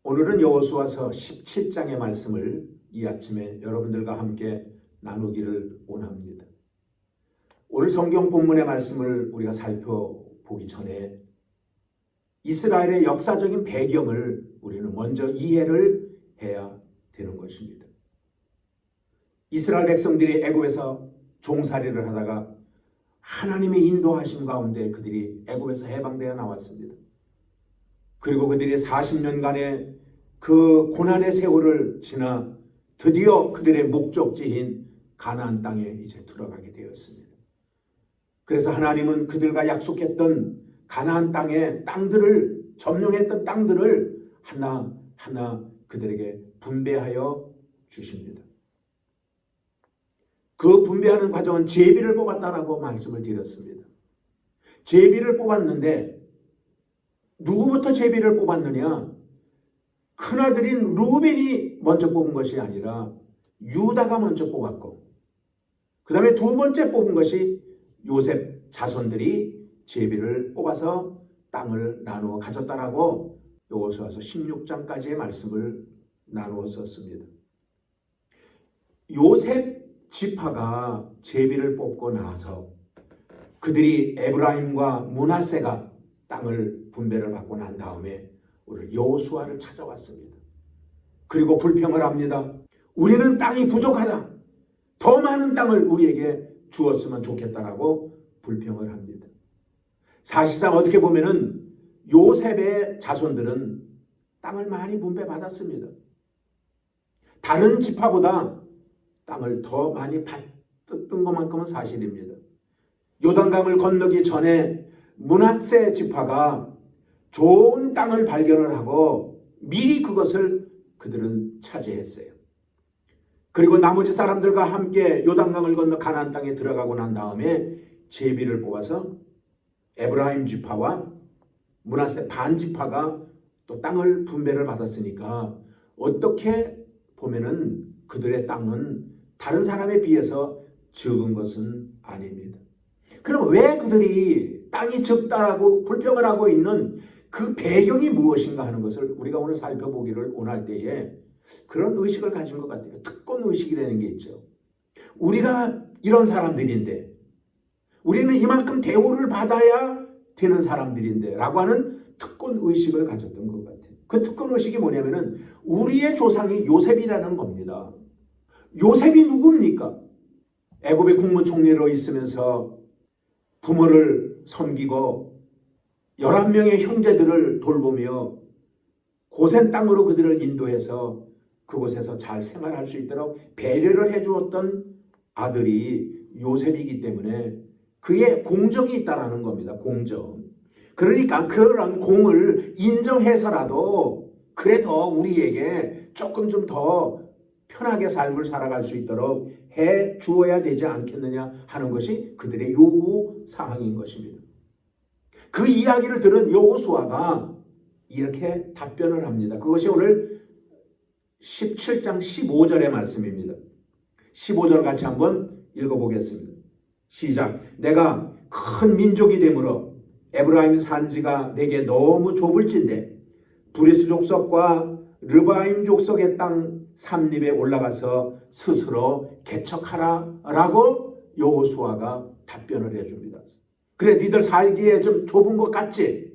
오늘은 여호수아서 17장의 말씀을 이 아침에 여러분들과 함께 나누기를 원합니다. 오늘 성경 본문의 말씀을 우리가 살펴보기 전에 이스라엘의 역사적인 배경을 우리는 먼저 이해를 해야 되는 것입니다. 이스라엘 백성들이 애굽에서 종살이를 하다가 하나님의 인도하심 가운데 그들이 애굽에서 해방되어 나왔습니다. 그리고 그들이 40년간의 그 고난의 세월을 지나 드디어 그들의 목적지인 가나안 땅에 이제 들어가게 되었습니다. 그래서 하나님은 그들과 약속했던 가나안 땅의 땅들을, 점령했던 땅들을 하나하나 그들에게 분배하여 주십니다. 그 분배하는 과정은 제비를 뽑았다라고 말씀을 드렸습니다. 제비를 뽑았는데 누구부터 제비를 뽑았느냐? 큰아들인 루벤이 먼저 뽑은 것이 아니라 유다가 먼저 뽑았고, 그 다음에 두 번째 뽑은 것이 요셉 자손들이 제비를 뽑아서 땅을 나누어 가졌다라고 여호수아서 16장까지의 말씀을 나누었었습니다. 요셉 지파가 제비를 뽑고 나서 그들이 에브라임과 므낫세가 땅을 분배를 받고 난 다음에 오늘 여호수아를 찾아왔습니다. 그리고 불평을 합니다. 우리는 땅이 부족하다. 더 많은 땅을 우리에게 주었으면 좋겠다라고 불평을 합니다. 사실상 어떻게 보면은 요셉의 자손들은 땅을 많이 분배받았습니다. 다른 지파보다 땅을 더 많이 받았던 것만큼은 사실입니다. 요단강을 건너기 전에 므낫세 지파가 좋은 땅을 발견을 하고 미리 그것을 그들은 차지했어요. 그리고 나머지 사람들과 함께 요단강을 건너 가나안 땅에 들어가고 난 다음에 제비를 뽑아서 에브라임 지파와 므낫세 반 지파가 또 땅을 분배를 받았으니까 어떻게 보면은 그들의 땅은 다른 사람에 비해서 적은 것은 아닙니다. 그럼 왜 그들이 땅이 적다라고 불평을 하고 있는 그 배경이 무엇인가 하는 것을 우리가 오늘 살펴보기를 원할 때에 그런 의식을 가진 것 같아요. 특권 의식이라는 게 있죠. 우리가 이런 사람들인데, 우리는 이만큼 대우를 받아야 되는 사람들인데 라고 하는 특권 의식을 가졌던 것 같아요. 그 특권 의식이 뭐냐면은 우리의 조상이 요셉이라는 겁니다. 요셉이 누굽니까? 애굽의 국무총리로 있으면서 부모를 섬기고 11명의 형제들을 돌보며 고센 땅으로 그들을 인도해서 그곳에서 잘 생활할 수 있도록 배려를 해주었던 아들이 요셉이기 때문에 그의 공적이 있다라는 겁니다. 공적. 그러니까 그런 공을 인정해서라도 그래도 우리에게 조금 좀 더 편하게 삶을 살아갈 수 있도록 해 주어야 되지 않겠느냐 하는 것이 그들의 요구 사항인 것입니다. 그 이야기를 들은 여호수아가 이렇게 답변을 합니다. 그것이 오늘 17장 15절의 말씀입니다. 15절 같이 한번 읽어보겠습니다. 시작. 내가 큰 민족이 되므로 에브라임 산지가 내게 너무 좁을진데 브리스 족속과 르바임 족속의 땅 삼립에 올라가서 스스로 개척하라 라고 여호수아가 답변을 해줍니다. 그래, 니들 살기에 좀 좁은 것 같지?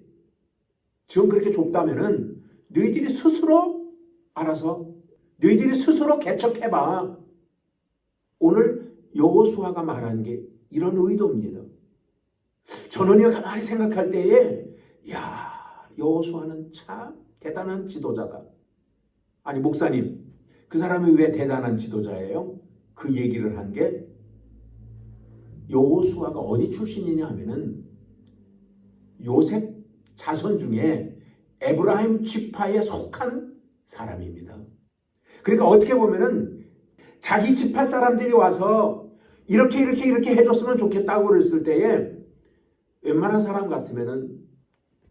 지금 그렇게 좁다면은 너희들이 스스로 알아서 너희들이 스스로 개척해봐. 오늘 여호수아가 말한 게 이런 의도입니다. 저는 가만히 생각할 때에 여호수아는 참 대단한 지도자다. 아니 목사님, 그 사람이 왜 대단한 지도자예요? 그 얘기를 한 게 여호수아가 어디 출신이냐 하면은 요셉 자손 중에 에브라임 지파에 속한 사람입니다. 그러니까 어떻게 보면은 자기 지파 사람들이 와서 이렇게 해줬으면 좋겠다고 그랬을 때에 웬만한 사람 같으면은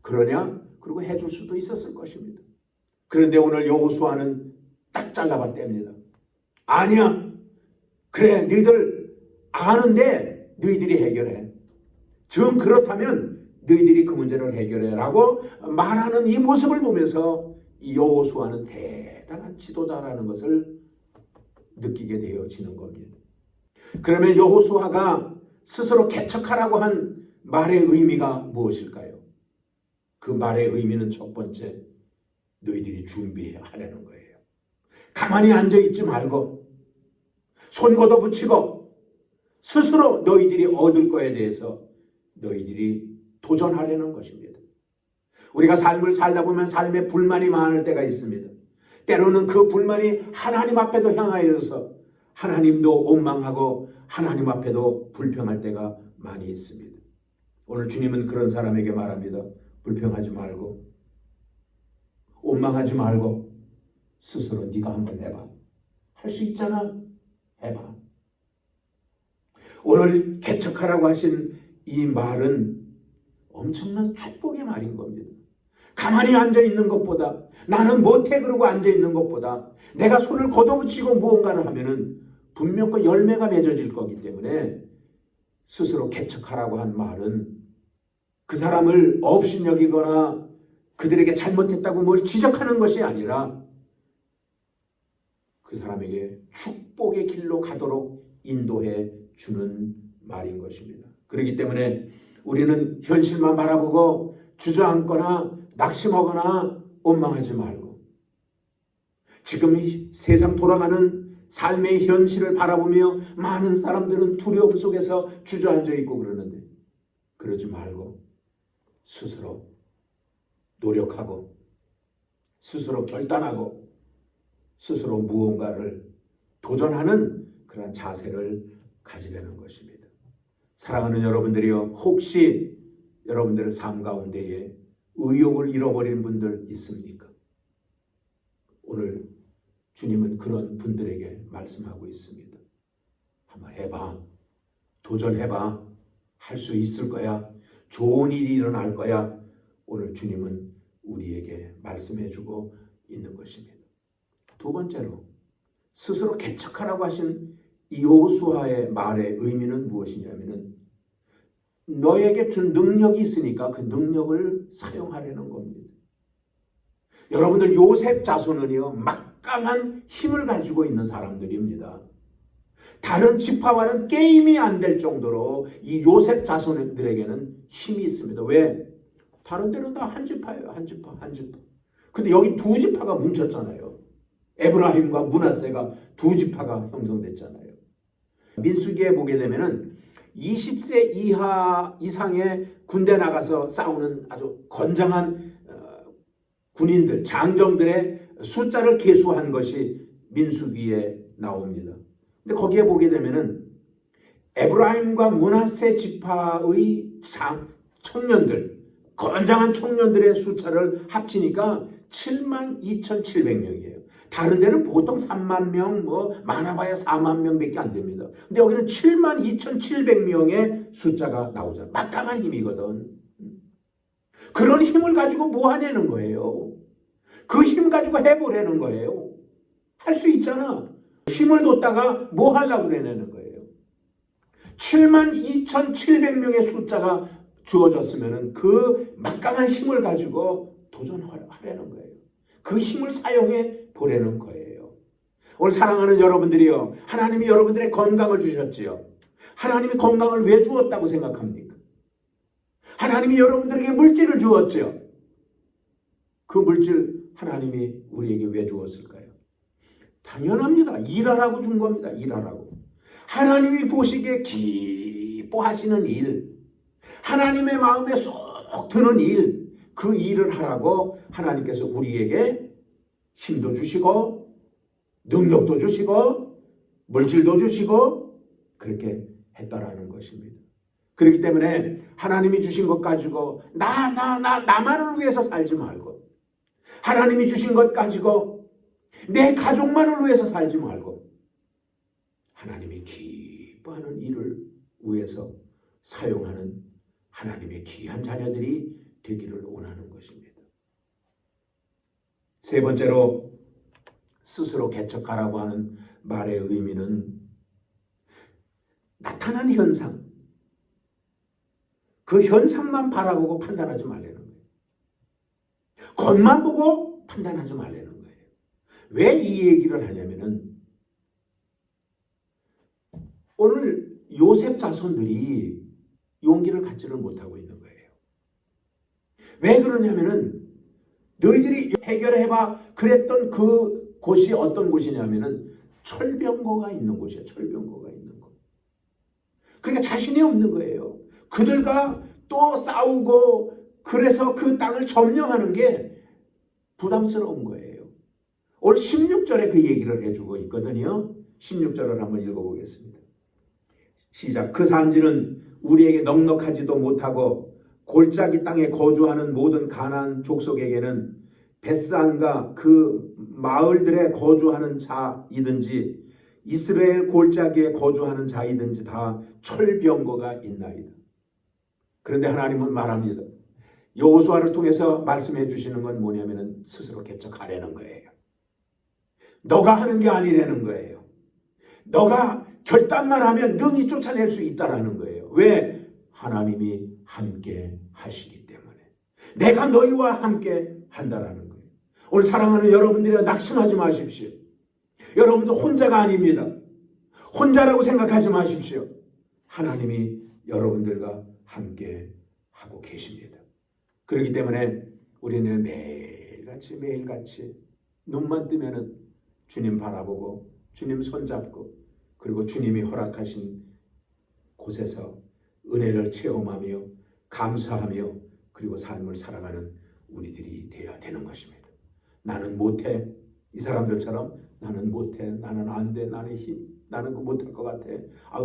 그러냐? 그리고 해줄 수도 있었을 것입니다. 그런데 오늘 여호수아는 딱 잘라봤답니다. 아니야. 그래, 너희들 아는데 너희들이 해결해. 정 그렇다면 너희들이 그 문제를 해결해 라고 말하는 이 모습을 보면서 이 여호수아는 대단한 지도자라는 것을 느끼게 되어지는 겁니다. 그러면 여호수아가 스스로 개척하라고 한 말의 의미가 무엇일까요? 그 말의 의미는 첫 번째, 너희들이 준비해야 하라는 거예요. 가만히 앉아있지 말고 손 걷어붙이고 스스로 너희들이 얻을 거에 대해서 너희들이 도전하려는 것입니다. 우리가 삶을 살다 보면 삶에 불만이 많을 때가 있습니다. 때로는 그 불만이 하나님 앞에도 향하여서 하나님도 원망하고 하나님 앞에도 불평할 때가 많이 있습니다. 오늘 주님은 그런 사람에게 말합니다. 불평하지 말고 원망하지 말고 스스로 네가 한번 해봐. 할 수 있잖아. 해봐. 오늘 개척하라고 하신 이 말은 엄청난 축복의 말인 겁니다. 가만히 앉아있는 것보다, 나는 못해 그러고 앉아있는 것보다 내가 손을 걷어붙이고 무언가를 하면은 분명 그 열매가 맺어질 거기 때문에 스스로 개척하라고 한 말은 그 사람을 업신여기거나 그들에게 잘못했다고 뭘 지적하는 것이 아니라 그 사람에게 축복의 길로 가도록 인도해 주는 말인 것입니다. 그렇기 때문에 우리는 현실만 바라보고 주저앉거나 낙심하거나 원망하지 말고 지금 이 세상 돌아가는 삶의 현실을 바라보며 많은 사람들은 두려움 속에서 주저앉아 있고 그러는데 그러지 말고 스스로 노력하고 스스로 결단하고 스스로 무언가를 도전하는 그런 자세를 가지려는 것입니다. 사랑하는 여러분들이요, 혹시 여러분들의 삶 가운데에 의욕을 잃어버린 분들 있습니까? 오늘 주님은 그런 분들에게 말씀하고 있습니다. 한번 해봐. 도전해봐. 할 수 있을 거야. 좋은 일이 일어날 거야. 오늘 주님은 우리에게 말씀해주고 있는 것입니다. 두 번째로 스스로 개척하라고 하신 이 여호수아의 말의 의미는 무엇이냐면은 너에게 준 능력이 있으니까 그 능력을 사용하려는 겁니다. 여러분들 요셉 자손은요 막강한 힘을 가지고 있는 사람들입니다. 다른 지파와는 게임이 안 될 정도로 이 요셉 자손들에게는 힘이 있습니다. 왜? 다른 데는 다 한 지파예요. 한 지파. 근데 여기 두 지파가 뭉쳤잖아요. 에브라임과 므낫세가 두 지파가 형성됐잖아요. 민수기에 보게 되면은 20세 이상의 군대 나가서 싸우는 아주 건장한 군인들, 장정들의 숫자를 계수한 것이 민수기에 나옵니다. 근데 거기에 보게 되면은 에브라임과 므낫세 지파의 청년들, 건장한 청년들의 숫자를 합치니까 72,700명이에요. 다른 데는 보통 3만 명, 많아봐야 4만 명밖에 안 됩니다. 근데 여기는 72,700명의 숫자가 나오잖아요. 막강한 힘이거든. 그런 힘을 가지고 뭐 하냐는 거예요. 그 힘 가지고 해보려는 거예요. 할 수 있잖아. 힘을 뒀다가 뭐 하려고 그러냐는 거예요. 72,700명의 숫자가 주어졌으면 그 막강한 힘을 가지고 도전하려는 거예요. 그 힘을 사용해 보려는 거예요. 오늘 사랑하는 여러분들이요, 하나님이 여러분들의 건강을 주셨지요. 하나님이 건강을 왜 주었다고 생각합니까? 하나님이 여러분들에게 물질을 주었죠. 그 물질 하나님이 우리에게 왜 주었을까요? 당연합니다. 일하라고 준 겁니다. 일하라고. 하나님이 보시기에 기뻐하시는 일, 하나님의 마음에 쏙 드는 일, 그 일을 하라고 하나님께서 우리에게 힘도 주시고 능력도 주시고 물질도 주시고 그렇게 했다라는 것입니다. 그렇기 때문에 하나님이 주신 것 가지고 나만을 위해서 살지 말고, 하나님이 주신 것 가지고 내 가족만을 위해서 살지 말고 하나님이 기뻐하는 일을 위해서 사용하는 하나님의 귀한 자녀들이 되기를 원하는 것입니다. 세 번째로 스스로 개척하라고 하는 말의 의미는 나타난 현상, 그 현상만 바라보고 판단하지 말라는 거예요. 겉만 보고 판단하지 말라는 거예요. 왜 이 얘기를 하냐면은 오늘 요셉 자손들이 용기를 갖지를 못하고 있는 거예요. 왜 그러냐면은 너희들이 해결해봐 그랬던 그 곳이 어떤 곳이냐면은 철병거가 있는 곳이에요. 철병거가 있는 곳. 그러니까 자신이 없는 거예요. 그들과 또 싸우고 그래서 그 땅을 점령하는 게 부담스러운 거예요. 오늘 16절에 그 얘기를 해주고 있거든요. 16절을 한번 읽어보겠습니다. 시작. 그 산지는 우리에게 넉넉하지도 못하고 골짜기 땅에 거주하는 모든 가나안 족속에게는 벳산과 그 마을들에 거주하는 자이든지 이스라엘 골짜기에 거주하는 자이든지 다 철병거가 있나이다. 그런데 하나님은 말합니다. 여호수아를 통해서 말씀해 주시는 건 뭐냐면은 스스로 개척하라는 거예요. 너가 하는 게 아니라는 거예요. 너가 결단만 하면 능히 쫓아낼 수 있다라는 거예요. 왜? 하나님이 함께 하시기 때문에. 내가 너희와 함께 한다라는 거예요. 오늘 사랑하는 여러분들이 낙심하지 마십시오. 여러분도 혼자가 아닙니다. 혼자라고 생각하지 마십시오. 하나님이 여러분들과 함께 하고 계십니다. 그렇기 때문에 우리는 매일같이 눈만 뜨면은 주님 바라보고 주님 손잡고 그리고 주님이 허락하신 곳에서 은혜를 체험하며 감사하며 그리고 삶을 살아가는 우리들이 되어야 되는 것입니다. 나는 못해. 이 사람들처럼 나는 못해. 나는 안 돼. 나는 나는 못할 것 같아.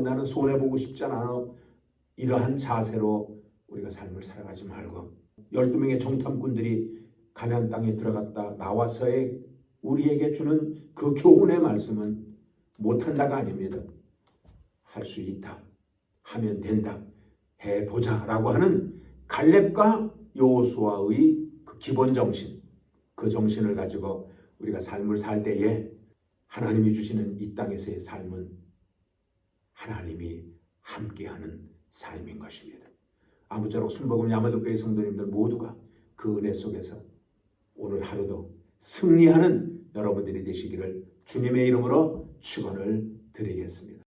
나는 손해보고 싶지 않아. 이러한 자세로 우리가 삶을 살아가지 말고 12명의 정탐꾼들이 가나안 땅에 들어갔다 나와서의 우리에게 주는 그 교훈의 말씀은 못한다가 아닙니다. 할 수 있다. 하면 된다. 해보자 라고 하는 갈렙과 여호수아의 그 기본 정신, 그 정신을 가지고 우리가 삶을 살 때에 하나님이 주시는 이 땅에서의 삶은 하나님이 함께하는 삶인 것입니다. 아무쪼록 순복음 야마도교회 성도님들 모두가 그 은혜 속에서 오늘 하루도 승리하는 여러분들이 되시기를 주님의 이름으로 축원을 드리겠습니다.